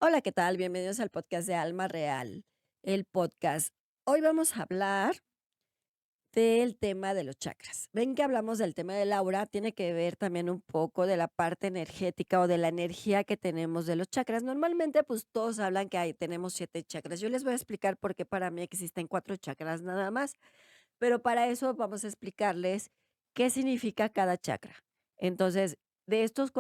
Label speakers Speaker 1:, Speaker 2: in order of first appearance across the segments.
Speaker 1: Hola, ¿qué tal? Bienvenidos al podcast de Alma Real, el podcast. Hoy vamos a hablar del tema de los chakras. Ven que hablamos del tema del aura, tiene que ver también un poco de la parte energética o de la energía que tenemos de los chakras. Normalmente, pues todos hablan que tenemos 7 chakras. Yo les voy a explicar por qué para mí existen 4 chakras nada más, pero para eso vamos a explicarles qué significa cada chakra. Entonces, de estos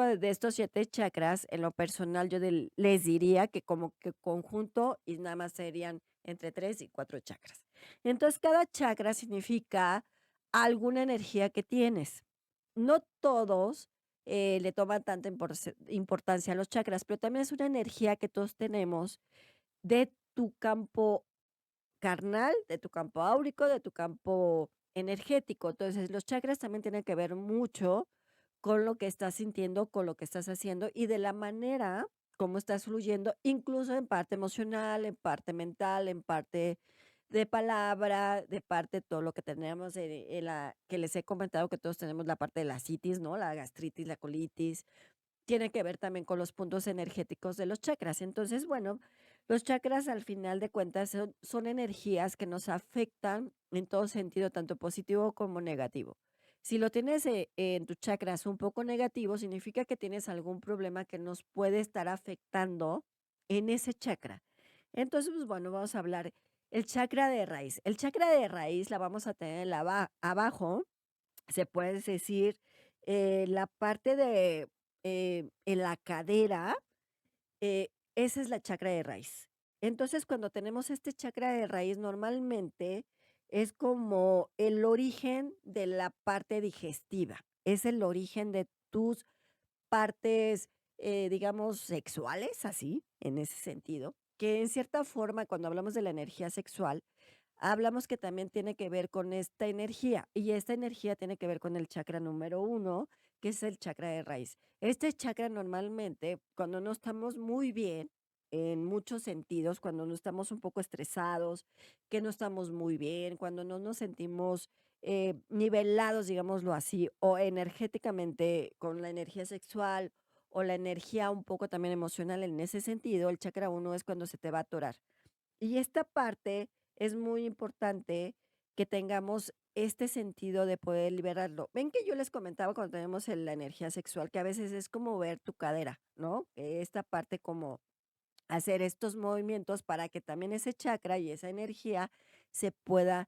Speaker 1: 7 chakras, en lo personal, yo les diría que como que conjunto y nada más serían entre 3 y 4 chakras. Entonces, cada chakra significa alguna energía que tienes. No todos le toman tanta importancia a los chakras, pero también es una energía que todos tenemos de tu campo carnal, de tu campo áurico, de tu campo energético. Entonces, los chakras también tienen que ver mucho con lo que estás sintiendo, con lo que estás haciendo y de la manera como estás fluyendo, incluso en parte emocional, en parte mental, en parte de palabra, de parte de todo lo que tenemos en la que les he comentado que todos tenemos la parte de la citis, ¿no? La gastritis, la colitis, tiene que ver también con los puntos energéticos de los chakras. Entonces, bueno, los chakras al final de cuentas son energías que nos afectan en todo sentido, tanto positivo como negativo. Si lo tienes en tus chakras un poco negativo, significa que tienes algún problema que nos puede estar afectando en ese chakra. Entonces, pues bueno, vamos a hablar el chakra de raíz. El chakra de raíz la vamos a tener abajo, se puede decir, la parte de, en la cadera, esa es la chakra de raíz. Entonces, cuando tenemos este chakra de raíz, normalmente es como el origen de la parte digestiva, es el origen de tus partes, digamos, sexuales, así, en ese sentido, que en cierta forma, cuando hablamos de la energía sexual, hablamos que también tiene que ver con esta energía, y esta energía tiene que ver con el chakra número uno, que es el chakra de raíz. Este chakra normalmente, cuando no estamos muy bien, en muchos sentidos, cuando no estamos un poco estresados, que no estamos muy bien, cuando no nos sentimos nivelados, digámoslo así, o energéticamente con la energía sexual o la energía un poco también emocional en ese sentido, el chakra uno es cuando se te va a atorar. Y esta parte es muy importante que tengamos este sentido de poder liberarlo. Ven que yo les comentaba cuando tenemos la energía sexual que a veces es como ver tu cadera, ¿no? Esta parte como hacer estos movimientos para que también ese chakra y esa energía se pueda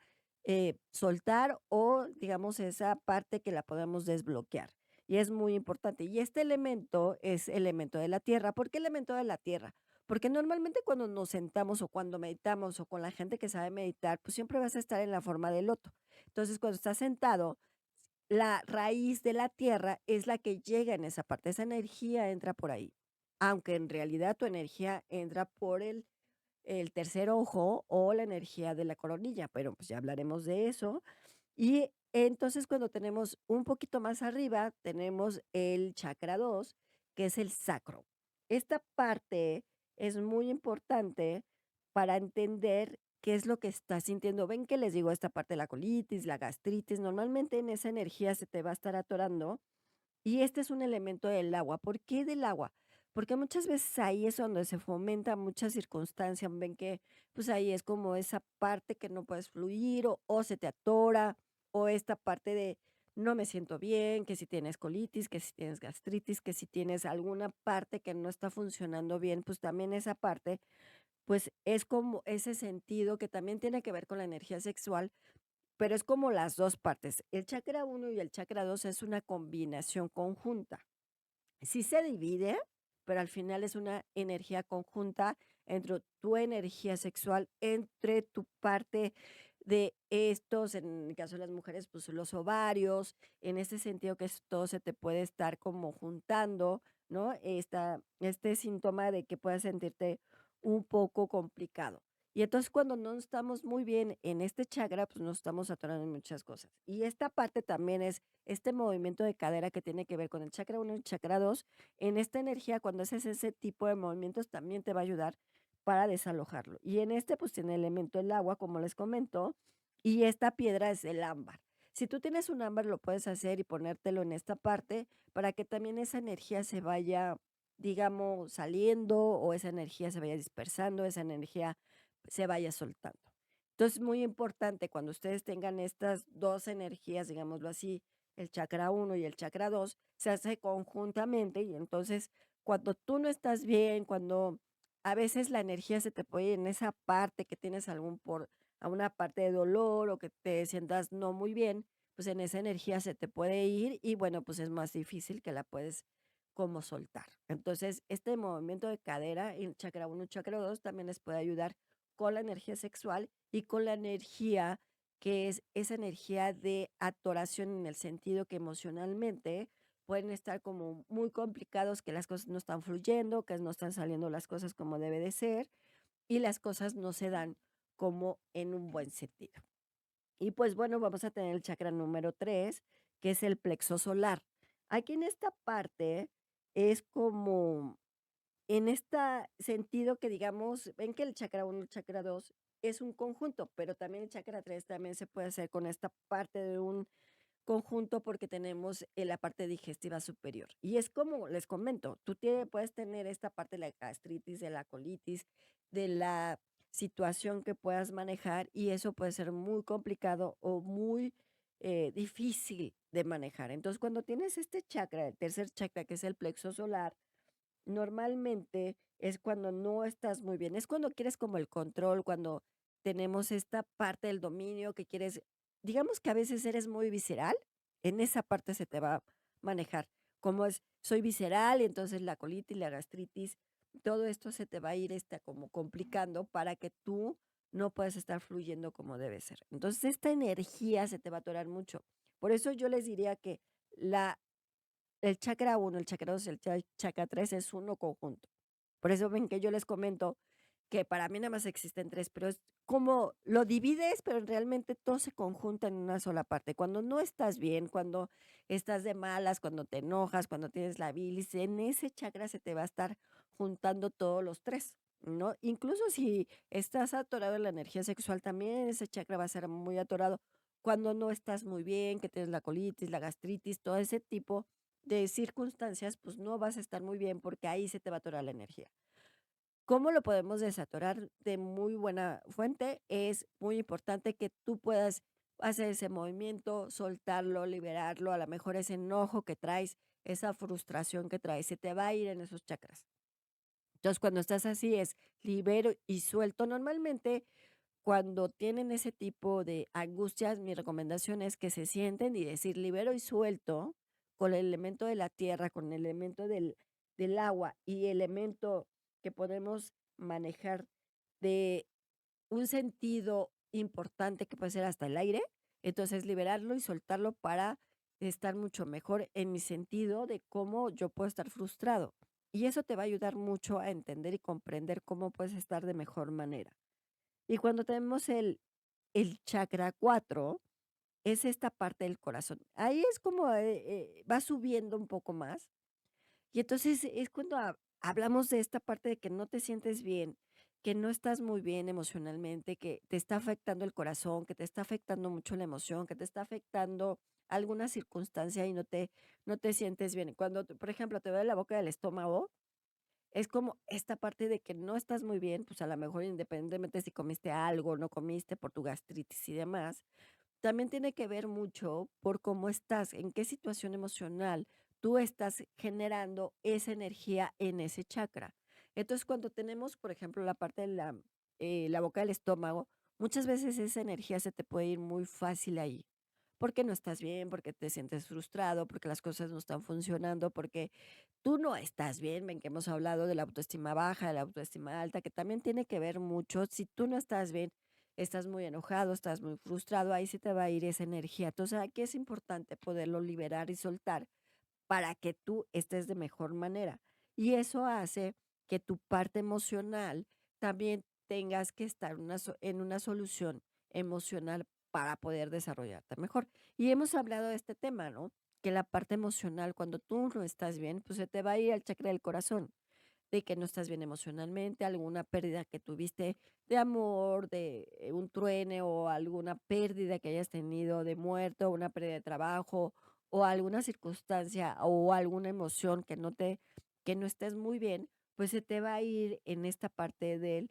Speaker 1: soltar o, digamos, esa parte que la podemos desbloquear. Y es muy importante. Y este elemento es elemento de la tierra. ¿Por qué elemento de la tierra? Porque normalmente cuando nos sentamos o cuando meditamos o con la gente que sabe meditar, pues siempre vas a estar en la forma de loto. Entonces, cuando estás sentado, la raíz de la tierra es la que llega en esa parte, esa energía entra por ahí, aunque en realidad tu energía entra por el tercer ojo o la energía de la coronilla, pero pues ya hablaremos de eso. Y entonces cuando tenemos un poquito más arriba, tenemos el chakra 2 que es el sacro. Esta parte es muy importante para entender qué es lo que estás sintiendo. Ven que les digo esta parte de la colitis, la gastritis, normalmente en esa energía se te va a estar atorando y este es un elemento del agua. ¿Por qué del agua? Porque muchas veces ahí es donde se fomenta muchas circunstancias. Ven que pues ahí es como esa parte que no puedes fluir o se te atora o esta parte de no me siento bien, que si tienes colitis, que si tienes gastritis, que si tienes alguna parte que no está funcionando bien, pues también esa parte, pues es como ese sentido que también tiene que ver con la energía sexual, pero es como las 2 partes. El chakra uno y el chakra 2 es una combinación conjunta. Sí se divide, pero al final es una energía conjunta entre tu energía sexual, entre tu parte de estos, en el caso de las mujeres, pues los ovarios, en ese sentido que todo se te puede estar como juntando, ¿no? Este síntoma de que puedas sentirte un poco complicado. Y entonces cuando no estamos muy bien en este chakra, pues nos estamos atorando en muchas cosas. Y esta parte también es este movimiento de cadera que tiene que ver con el chakra uno y el chakra 2 en esta energía, cuando haces ese tipo de movimientos, también te va a ayudar para desalojarlo. Y en este, pues tiene elemento el agua, como les comento, y esta piedra es el ámbar. Si tú tienes un ámbar, lo puedes hacer y ponértelo en esta parte para que también esa energía se vaya digamos, saliendo o esa energía se vaya dispersando, esa energía se vaya soltando. Entonces, muy importante cuando ustedes tengan estas 2 energías, digámoslo así, el chakra uno y el chakra 2 se hace conjuntamente y entonces cuando tú no estás bien, cuando a veces la energía se te puede ir en esa parte que tienes algún por a una parte de dolor o que te sientas no muy bien, pues en esa energía se te puede ir y bueno, pues es más difícil que la puedes como soltar. Entonces, este movimiento de cadera, el chakra uno, chakra 2 también les puede ayudar con la energía sexual y con la energía que es esa energía de atoración en el sentido que emocionalmente pueden estar como muy complicados, que las cosas no están fluyendo, que no están saliendo las cosas como debe de ser y las cosas no se dan como en un buen sentido. Y pues bueno, vamos a tener el chakra número 3 que es el plexo solar. Aquí en esta parte es como en este sentido que digamos, ven que el chakra uno, el chakra 2 es un conjunto, pero también el chakra 3 también se puede hacer con esta parte de un conjunto porque tenemos, la parte digestiva superior. Y es como les comento, tú puedes tener esta parte de la gastritis, de la colitis, de la situación que puedas manejar y eso puede ser muy complicado o muy difícil de manejar. Entonces, cuando tienes este chakra, el tercer chakra, que es el plexo solar, normalmente es cuando no estás muy bien, es cuando quieres como el control, cuando tenemos esta parte del dominio que quieres, digamos que a veces eres muy visceral, en esa parte se te va a manejar, como es, soy visceral y entonces la colitis, la gastritis, todo esto se te va a ir como complicando para que tú no puedas estar fluyendo como debe ser. Entonces esta energía se te va a atorar mucho. Por eso yo les diría que la el chakra uno, el chakra 2 y el chakra 3 es uno conjunto. Por eso ven que yo les comento que para mí nada más existen 3, pero es como lo divides, pero realmente todo se conjunta en una sola parte. Cuando no estás bien, cuando estás de malas, cuando te enojas, cuando tienes la bilis, en ese chakra se te va a estar juntando todos los 3, ¿no? Incluso si estás atorado en la energía sexual, también ese chakra va a ser muy atorado cuando no estás muy bien, que tienes la colitis, la gastritis, todo ese tipo de circunstancias, pues no vas a estar muy bien porque ahí se te va a atorar la energía. ¿Cómo lo podemos desatorar de muy buena fuente? Es muy importante que tú puedas hacer ese movimiento, soltarlo, liberarlo, a lo mejor ese enojo que traes, esa frustración que traes, se te va a ir en esos chakras. Entonces, cuando estás así es libero y suelto. Normalmente, cuando tienen ese tipo de angustias, mi recomendación es que se sienten y decir libero y suelto con el elemento de la tierra, con el elemento del agua y elemento que podemos manejar de un sentido importante que puede ser hasta el aire. Entonces, liberarlo y soltarlo para estar mucho mejor en mi sentido de cómo yo puedo estar frustrado. Y eso te va a ayudar mucho a entender y comprender cómo puedes estar de mejor manera. Y cuando tenemos el chakra 4 es esta parte del corazón. Ahí es como, va subiendo un poco más, y entonces es cuando hablamos de esta parte de que no te sientes bien, que no estás muy bien emocionalmente, que te está afectando el corazón, que te está afectando mucho la emoción, que te está afectando alguna circunstancia y no te sientes bien. Cuando, por ejemplo, te duele la boca del estómago, es como esta parte de que no estás muy bien, pues a lo mejor independientemente si comiste algo, no comiste por tu gastritis y demás, también tiene que ver mucho por cómo estás, en qué situación emocional tú estás generando esa energía en ese chakra. Entonces, cuando tenemos, por ejemplo, la parte de la boca del estómago, muchas veces esa energía se te puede ir muy fácil ahí, porque no estás bien, porque te sientes frustrado, porque las cosas no están funcionando, porque tú no estás bien. Ven que hemos hablado de la autoestima baja, de la autoestima alta, que también tiene que ver mucho. Si tú no estás bien, estás muy enojado, estás muy frustrado, ahí se te va a ir esa energía. Entonces, aquí es importante poderlo liberar y soltar para que tú estés de mejor manera. Y eso hace que tu parte emocional también tengas que estar en una solución emocional para poder desarrollarte mejor. Y hemos hablado de este tema, ¿no? Que la parte emocional, cuando tú no estás bien, pues se te va a ir al chakra del corazón de que no estás bien emocionalmente, alguna pérdida que tuviste de amor, de un truene o alguna pérdida que hayas tenido de muerto, una pérdida de trabajo o alguna circunstancia o alguna emoción que no estés muy bien, pues se te va a ir en esta parte de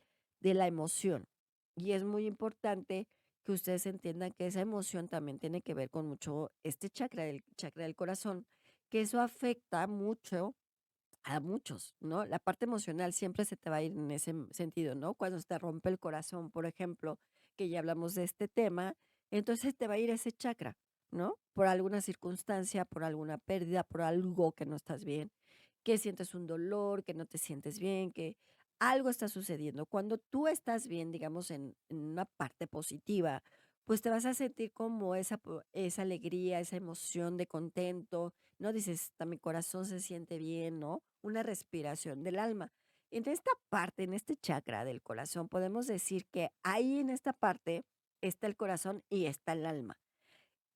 Speaker 1: la emoción. Y es muy importante que ustedes entiendan que esa emoción también tiene que ver con mucho este chakra, el chakra del corazón, que eso afecta mucho a muchos, ¿no? La parte emocional siempre se te va a ir en ese sentido, ¿no? Cuando se te rompe el corazón, por ejemplo, que ya hablamos de este tema, entonces te va a ir ese chakra, ¿no? Por alguna circunstancia, por alguna pérdida, por algo que no estás bien, que sientes un dolor, que no te sientes bien, que algo está sucediendo. Cuando tú estás bien, digamos, en una parte positiva, pues te vas a sentir como esa alegría, esa emoción de contento, ¿no? Dices: "Hasta mi corazón se siente bien", ¿no? Una respiración del alma. En esta parte, en este chakra del corazón, podemos decir que ahí en esta parte está el corazón y está el alma.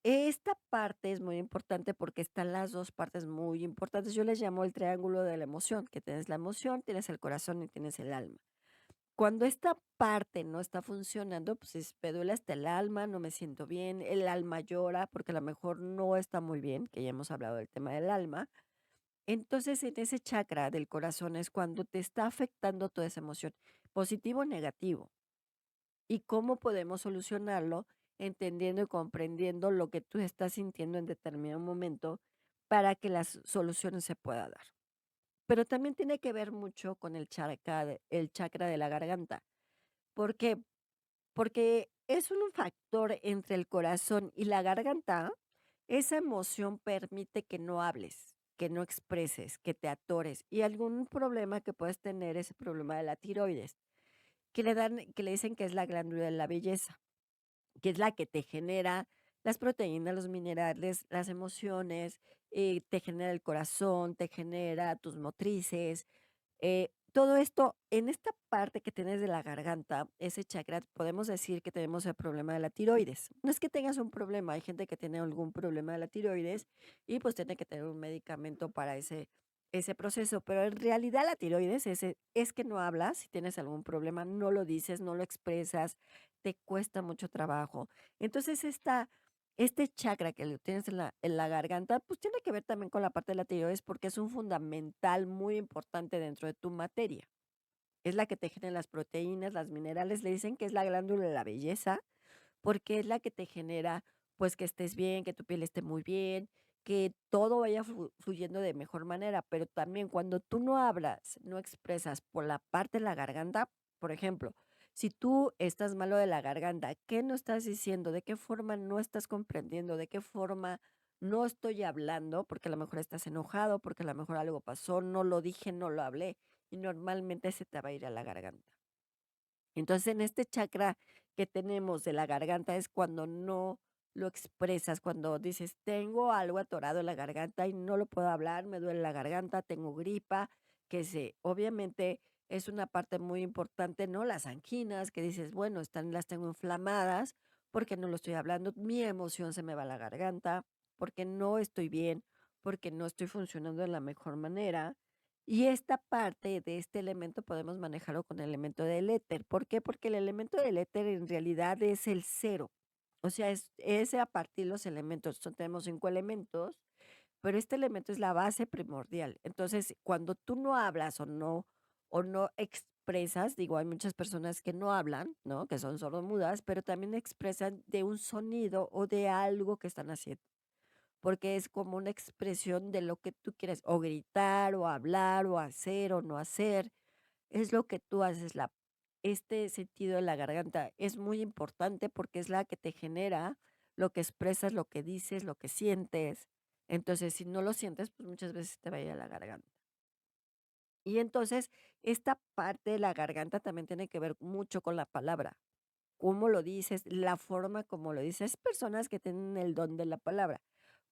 Speaker 1: Esta parte es muy importante porque están las 2 partes muy importantes. Yo les llamo el triángulo de la emoción, que tienes la emoción, tienes el corazón y tienes el alma. Cuando esta parte no está funcionando, pues me duele hasta el alma, no me siento bien, el alma llora porque a lo mejor no está muy bien, que ya hemos hablado del tema del alma. Entonces, en ese chakra del corazón es cuando te está afectando toda esa emoción, positivo o negativo. ¿Y cómo podemos solucionarlo? Entendiendo y comprendiendo lo que tú estás sintiendo en determinado momento para que las soluciones se puedan dar. Pero también tiene que ver mucho con el chakra de la garganta. ¿Por qué? Porque es un factor entre el corazón y la garganta. Esa emoción permite que no hables, que no expreses, que te atores. Y algún problema que puedes tener es el problema de la tiroides, que le dicen que es la glándula de la belleza, que es la que te genera las proteínas, los minerales, las emociones, te genera el corazón, te genera tus motrices, todo esto, en esta parte que tienes de la garganta, ese chakra, podemos decir que tenemos el problema de la tiroides. No es que tengas un problema, hay gente que tiene algún problema de la tiroides y pues tiene que tener un medicamento para ese proceso, pero en realidad la tiroides es que no hablas, si tienes algún problema, no lo dices, no lo expresas, te cuesta mucho trabajo. Entonces, este chakra que lo tienes en la garganta, pues tiene que ver también con la parte de la tiroides porque es un fundamental muy importante dentro de tu materia. Es la que te genera las proteínas, las minerales, le dicen que es la glándula de la belleza, porque es la que te genera, pues, que estés bien, que tu piel esté muy bien, que todo vaya fluyendo de mejor manera, pero también cuando tú no hablas, no expresas por la parte de la garganta, por ejemplo, si tú estás malo de la garganta, ¿qué no estás diciendo? ¿De qué forma no estás comprendiendo? ¿De qué forma no estoy hablando? Porque a lo mejor estás enojado, porque a lo mejor algo pasó, no lo dije, no lo hablé, y normalmente se te va a ir a la garganta. Entonces, en este chakra que tenemos de la garganta es cuando no lo expresas, cuando dices: "Tengo algo atorado en la garganta y no lo puedo hablar, me duele la garganta, tengo gripa", que se obviamente es una parte muy importante, ¿no? Las anginas, que dices: "Bueno, están las tengo inflamadas porque no lo estoy hablando, mi emoción se me va a la garganta, porque no estoy bien, porque no estoy funcionando de la mejor manera". Y esta parte de este elemento podemos manejarlo con el elemento del éter, ¿por qué? Porque el elemento del éter en realidad es el cero, o sea, es a partir de los elementos, tenemos 5 elementos, pero este elemento es la base primordial. Entonces, cuando tú no hablas o no expresas, digo, hay muchas personas que no hablan, ¿no? Que son sordomudas, pero también expresan de un sonido o de algo que están haciendo porque es como una expresión de lo que tú quieres, o gritar, o hablar, o hacer, o no hacer, es lo que tú haces, este sentido de la garganta es muy importante porque es la que te genera lo que expresas, lo que dices, lo que sientes. Entonces, si no lo sientes, pues muchas veces te va a ir a la garganta. Y entonces, esta parte de la garganta también tiene que ver mucho con la palabra. Cómo lo dices, la forma como lo dices. Personas que tienen el don de la palabra.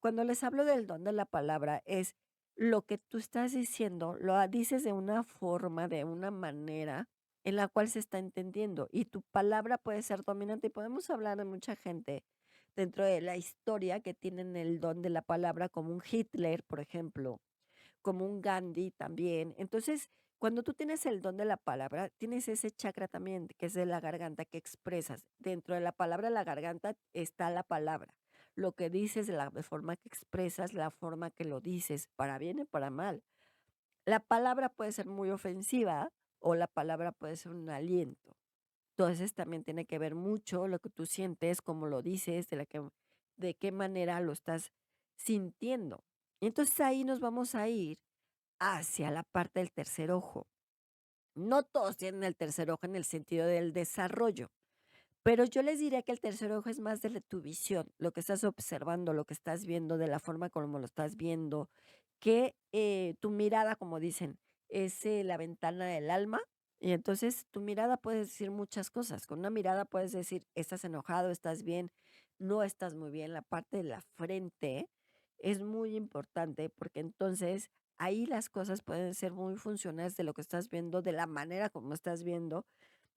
Speaker 1: Cuando les hablo del don de la palabra, es lo que tú estás diciendo, dices de una forma, de una manera en la cual se está entendiendo, y tu palabra puede ser dominante. Y podemos hablar de mucha gente dentro de la historia que tienen el don de la palabra, como un Hitler, por ejemplo, como un Gandhi también. Entonces, cuando tú tienes el don de la palabra, tienes ese chakra también, que es de la garganta, que expresas. Dentro de la palabra, la garganta, está la palabra. Lo que dices, de la forma que expresas, la forma que lo dices, para bien y para mal. La palabra puede ser muy ofensiva o la palabra puede ser un aliento. Entonces, también tiene que ver mucho lo que tú sientes, cómo lo dices, de qué manera lo estás sintiendo. Y entonces ahí nos vamos a ir hacia la parte del tercer ojo. No todos tienen el tercer ojo en el sentido del desarrollo, pero yo les diría que el tercer ojo es más de tu visión, lo que estás observando, lo que estás viendo, de la forma como lo estás viendo, que tu mirada, como dicen, es la ventana del alma. Y entonces tu mirada puede decir muchas cosas. Con una mirada puedes decir, estás enojado, estás bien, no estás muy bien. La parte de la frente es muy importante porque entonces ahí las cosas pueden ser muy funcionales de lo que estás viendo, de la manera como estás viendo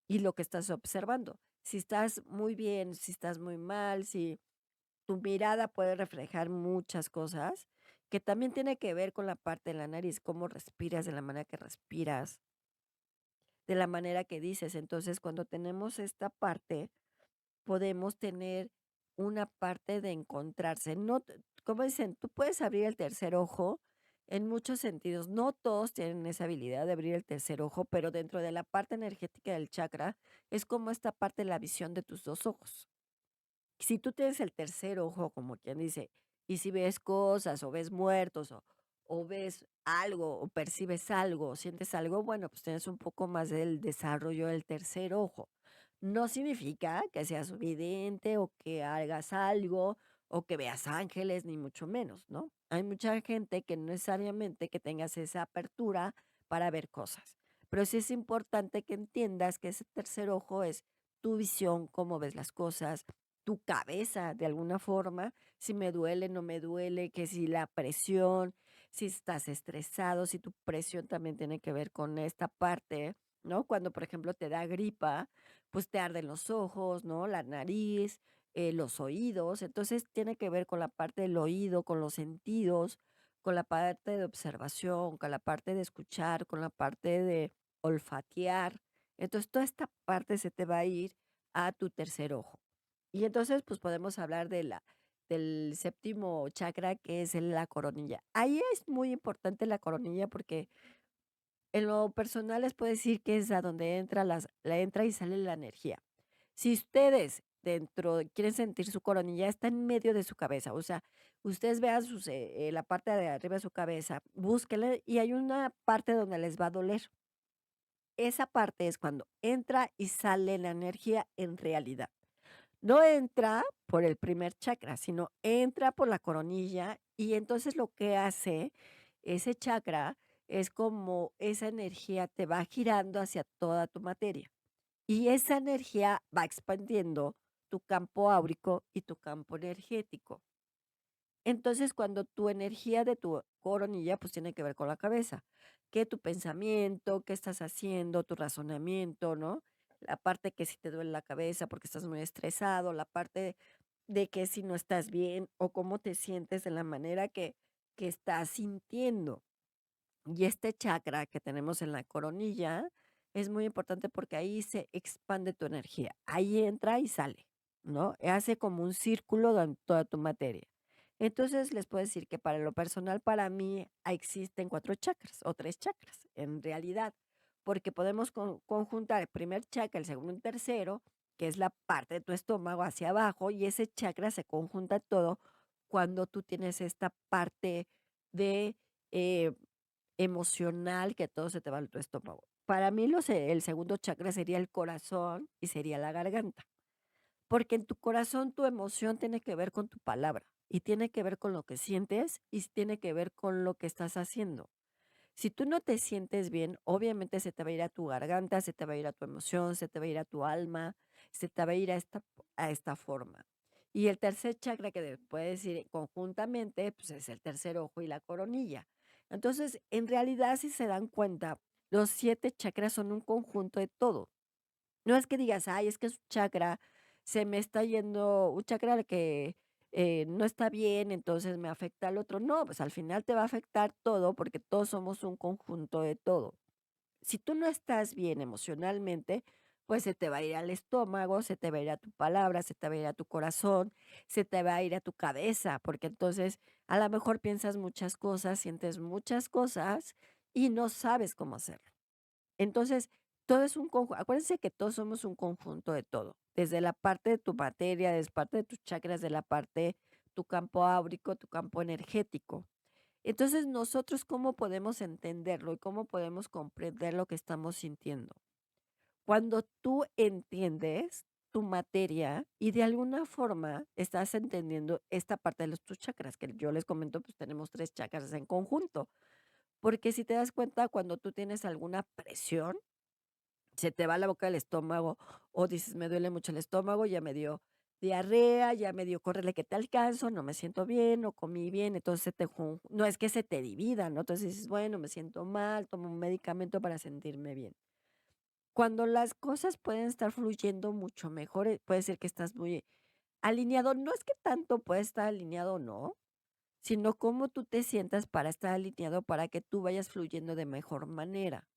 Speaker 1: y lo que estás observando. Si estás muy bien, si estás muy mal, si tu mirada puede reflejar muchas cosas, que también tiene que ver con la parte de la nariz, cómo respiras, de la manera que respiras, de la manera que dices. Entonces, cuando tenemos esta parte, podemos tener una parte de encontrarse. No, como dicen, tú puedes abrir el tercer ojo en muchos sentidos. No todos tienen esa habilidad de abrir el tercer ojo, pero dentro de la parte energética del chakra es como esta parte de la visión de tus dos ojos. Si tú tienes el tercer ojo, como quien dice, y si ves cosas o ves muertos o ves algo o percibes algo o sientes algo, bueno, pues tienes un poco más del desarrollo del tercer ojo. No significa que seas vidente o que hagas algo o que veas ángeles, ni mucho menos, ¿no? Hay mucha gente que no necesariamente que tengas esa apertura para ver cosas, pero sí es importante que entiendas que ese tercer ojo es tu visión, cómo ves las cosas, tu cabeza de alguna forma, si me duele, no me duele, que si la presión, si estás estresado, si tu presión también tiene que ver con esta parte, ¿no? Cuando, por ejemplo, te da gripa, pues te arden los ojos, ¿no? La nariz, los oídos. Entonces tiene que ver con la parte del oído, con los sentidos, con la parte de observación, con la parte de escuchar, con la parte de olfatear. Entonces toda esta parte se te va a ir a tu tercer ojo. Y entonces, pues, podemos hablar del séptimo chakra, que es la coronilla. Ahí es muy importante la coronilla, porque en lo personal les puedo decir que es a donde entra y sale la energía. Si ustedes quieren sentir su coronilla, está en medio de su cabeza, o sea, ustedes vean la parte de arriba de su cabeza, búsquenle y hay una parte donde les va a doler. Esa parte es cuando entra y sale la energía en realidad. No entra por el primer chakra, sino entra por la coronilla y entonces lo que hace ese chakra es como esa energía te va girando hacia toda tu materia y esa energía va expandiendo tu campo áurico y tu campo energético. Entonces, cuando tu energía de tu coronilla, pues tiene que ver con la cabeza, que tu pensamiento, qué estás haciendo, tu razonamiento, ¿no? La parte que si te duele la cabeza porque estás muy estresado, la parte de que si no estás bien o cómo te sientes de la manera que estás sintiendo. Y este chakra que tenemos en la coronilla es muy importante porque ahí se expande tu energía. Ahí entra y sale, ¿no? Hace como un círculo en toda tu materia. Entonces les puedo decir que para lo personal, para mí existen cuatro chakras o tres chakras en realidad, porque podemos conjuntar el primer chakra, el segundo y el tercero, que es la parte de tu estómago hacia abajo, y ese chakra se conjunta todo cuando tú tienes esta parte de eh, emocional que todo se te va a tu estómago. Para mí el segundo chakra sería el corazón y sería la garganta, porque en tu corazón tu emoción tiene que ver con tu palabra y tiene que ver con lo que sientes y tiene que ver con lo que estás haciendo. Si tú no te sientes bien, obviamente se te va a ir a tu garganta, se te va a ir a tu emoción, se te va a ir a tu alma, se te va a ir a esta forma. Y el tercer chakra que puedes ir conjuntamente, pues es el tercer ojo y la coronilla. Entonces, en realidad, si se dan cuenta, los siete chakras son un conjunto de todo. No es que digas: "Ay, es que su chakra se me está yendo, un chakra que, no está bien, entonces me afecta al otro". No, pues al final te va a afectar todo, porque todos somos un conjunto de todo. Si tú no estás bien emocionalmente, pues se te va a ir al estómago, se te va a ir a tu palabra, se te va a ir a tu corazón, se te va a ir a tu cabeza, porque entonces a lo mejor piensas muchas cosas, sientes muchas cosas y no sabes cómo hacerlo. Entonces, todo es un conjunto. Acuérdense que todos somos un conjunto de todo, desde la parte de tu materia, desde parte de tus chakras, de la parte, tu campo áurico, tu campo energético. Entonces, nosotros, ¿cómo podemos entenderlo y cómo podemos comprender lo que estamos sintiendo? Cuando tú entiendes tu materia y de alguna forma estás entendiendo esta parte de los tus chakras, que yo les comento, pues tenemos 3 chakras en conjunto, porque si te das cuenta, cuando tú tienes alguna presión, se te va la boca del estómago, o dices: "Me duele mucho el estómago, ya me dio diarrea, ya me dio córrele que te alcanzo, no me siento bien, no comí bien", entonces se te no es que se te divida, ¿no? Entonces dices: "Bueno, me siento mal, tomo un medicamento para sentirme bien". Cuando las cosas pueden estar fluyendo mucho mejor, puede ser que estás muy alineado, no es que tanto puedes estar alineado o no, sino cómo tú te sientas para estar alineado, para que tú vayas fluyendo de mejor manera.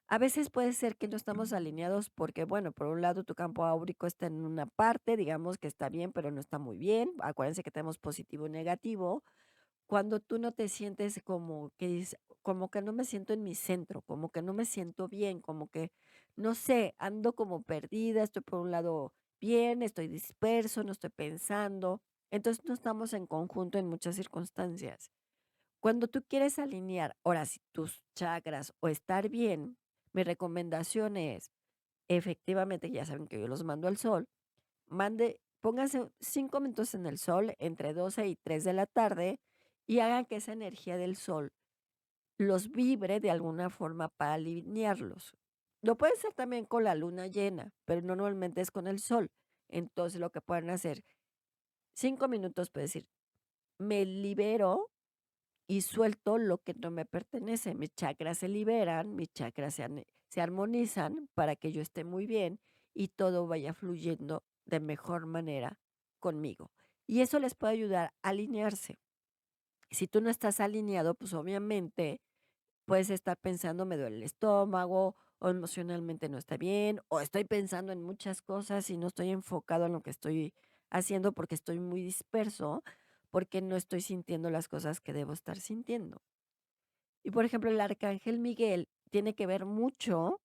Speaker 1: A veces puede ser que no estamos alineados porque, bueno, por un lado tu campo áurico está en una parte, digamos que está bien, pero no está muy bien. Acuérdense que tenemos positivo y negativo. Cuando tú no te sientes como que dices, como que no me siento en mi centro, como que no me siento bien, como que, no sé, ando como perdida, estoy por un lado bien, estoy disperso, no estoy pensando. Entonces no estamos en conjunto en muchas circunstancias. Cuando tú quieres alinear, ahora sí, tus chakras o estar bien, mi recomendación es, efectivamente, ya saben que yo los mando al sol, pónganse 5 minutos en el sol entre 12 y 3 de la tarde y hagan que esa energía del sol los vibre de alguna forma para alinearlos. Lo pueden hacer también con la luna llena, pero normalmente es con el sol. Entonces lo que pueden hacer, 5 minutos, puede decir, me libero y suelto lo que no me pertenece. Mis chakras se liberan, mis chakras se armonizan para que yo esté muy bien y todo vaya fluyendo de mejor manera conmigo. Y eso les puede ayudar a alinearse. Si tú no estás alineado, pues obviamente puedes estar pensando, me duele el estómago, o emocionalmente no está bien, o estoy pensando en muchas cosas y no estoy enfocado en lo que estoy haciendo porque estoy muy disperso, porque no estoy sintiendo las cosas que debo estar sintiendo. Y, por ejemplo, el arcángel Miguel tiene que ver mucho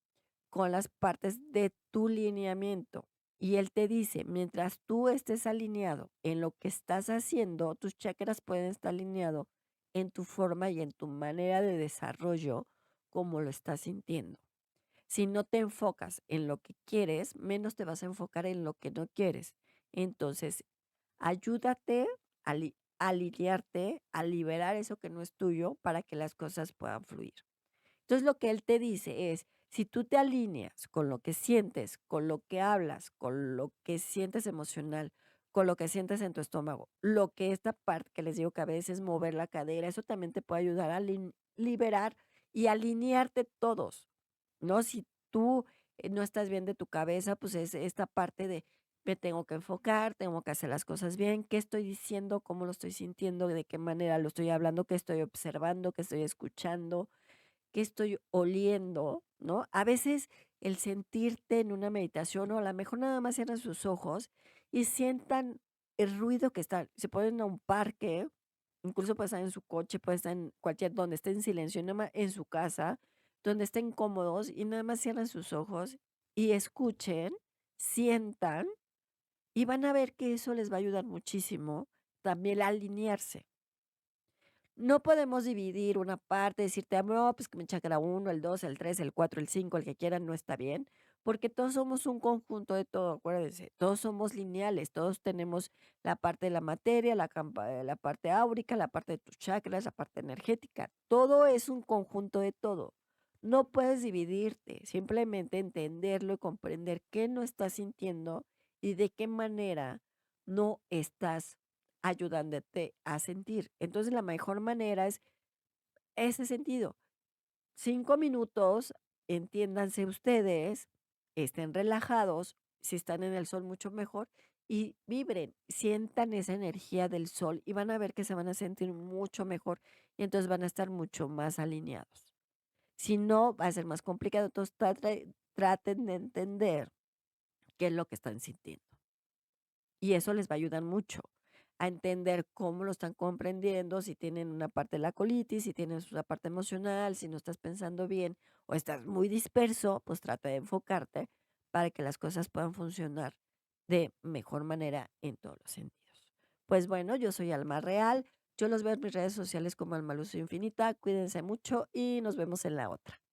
Speaker 1: con las partes de tu lineamiento. Y él te dice, mientras tú estés alineado en lo que estás haciendo, tus chakras pueden estar alineados en tu forma y en tu manera de desarrollo, como lo estás sintiendo. Si no te enfocas en lo que quieres, menos te vas a enfocar en lo que no quieres. Entonces, ayúdate a alinearte, a liberar eso que no es tuyo para que las cosas puedan fluir. Entonces, lo que él te dice es, si tú te alineas con lo que sientes, con lo que hablas, con lo que sientes emocional, con lo que sientes en tu estómago, lo que esta parte que les digo que a veces mover la cadera, eso también te puede ayudar a liberar y alinearte todos, ¿no? Si tú no estás bien de tu cabeza, pues es esta parte de me tengo que enfocar, tengo que hacer las cosas bien, qué estoy diciendo, cómo lo estoy sintiendo, de qué manera lo estoy hablando, qué estoy observando, qué estoy escuchando, qué estoy oliendo, ¿no? A veces el sentirte en una meditación o a lo mejor nada más cierran sus ojos y sientan el ruido que está. Se ponen a un parque, incluso puede estar en su coche, puede estar en cualquier, donde esté en silencio, nada más en su casa, donde estén cómodos y nada más cierran sus ojos y escuchen, sientan y van a ver que eso les va a ayudar muchísimo también a alinearse. No podemos dividir una parte, decirte: "Ah, no, pues que mi chakra uno, el 2, el 3, el 4, el 5, el que quieran", no está bien, porque todos somos un conjunto de todo, acuérdense, todos somos lineales, todos tenemos la parte de la materia, la parte áurica, la parte de tus chakras, la parte energética, todo es un conjunto de todo. No puedes dividirte, simplemente entenderlo y comprender qué no estás sintiendo y de qué manera no estás ayudándote a sentir. Entonces, la mejor manera es ese sentido. 5 minutos, entiéndanse ustedes, estén relajados, si están en el sol mucho mejor, y vibren, sientan esa energía del sol y van a ver que se van a sentir mucho mejor y entonces van a estar mucho más alineados. Si no, va a ser más complicado, entonces traten de entender qué es lo que están sintiendo y eso les va a ayudar mucho. a entender cómo lo están comprendiendo, si tienen una parte de la colitis, si tienes una parte emocional, si no estás pensando bien o estás muy disperso, pues trata de enfocarte para que las cosas puedan funcionar de mejor manera en todos los sentidos. Pues bueno, yo soy Alma Real, yo los veo en mis redes sociales como Alma Luz Infinita, cuídense mucho y nos vemos en la otra.